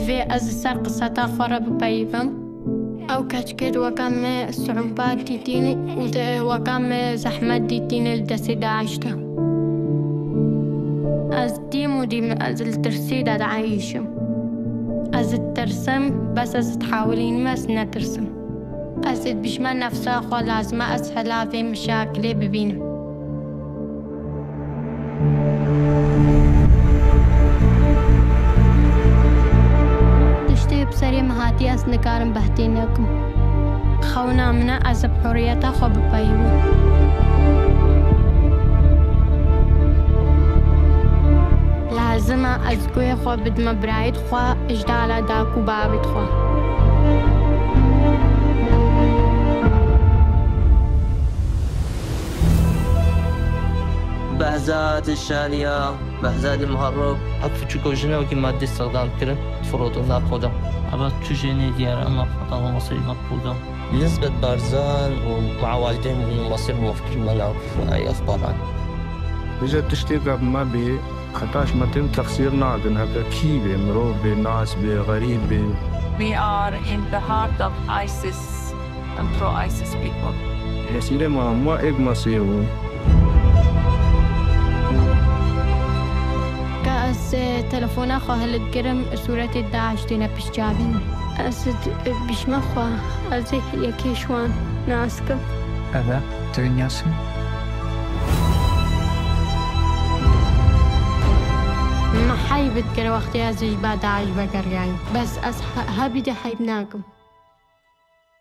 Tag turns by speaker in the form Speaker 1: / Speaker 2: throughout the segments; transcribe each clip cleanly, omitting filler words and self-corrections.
Speaker 1: في أزسر قصة خرب بيفم أو كشكد وكم صعوبات ديتيني وكم زحمة ديتيني الدسي داعشته أز ديمو ديم أز الترسيدة عايشم أز الترسم بس أز تحاولين ما نترسم أز بشمال نفسها خو لازم أسهلا في مشاكلي ببينه تشتي بسري مهاتي أس نكارم بهتينكم خونا منا أز بحرية خو ببايمو لازم أزقوي خو بدما برايد خو إجدالا داكو بابد خو
Speaker 2: بهزات الشالية بهزات المهرب
Speaker 3: حتى كوجنا وكي مادة استخدام كرن فروض ناقودة
Speaker 4: أبغى تجيني ديار أنا خطأ مصير مقبولة
Speaker 3: نسبة بارزان ومع والدين مصير موفق ما نعرف أي أخبار عنه
Speaker 5: إذا تشتيك ما بي خطاش متم تقصير نادن هكا كيبي مروب بناس بغريب
Speaker 6: We are in the heart of ISIS and pro-ISIS people.
Speaker 5: يسيري ما إيق مصيرون
Speaker 1: كأس تلفونا خو هلتقرم صورة الداعش دينا بشجابين أسد بشمخوا أزي يكيشوان ناسكم
Speaker 7: هذا تغنياسم
Speaker 1: ما حي بتقرا وقتي أزيج بعد داعش بقرقاي بس هبدي حيبناكم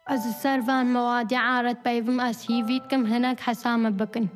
Speaker 1: أز السرفان موادي عارت بيفم أسهيفيتكم هناك حسامة بكن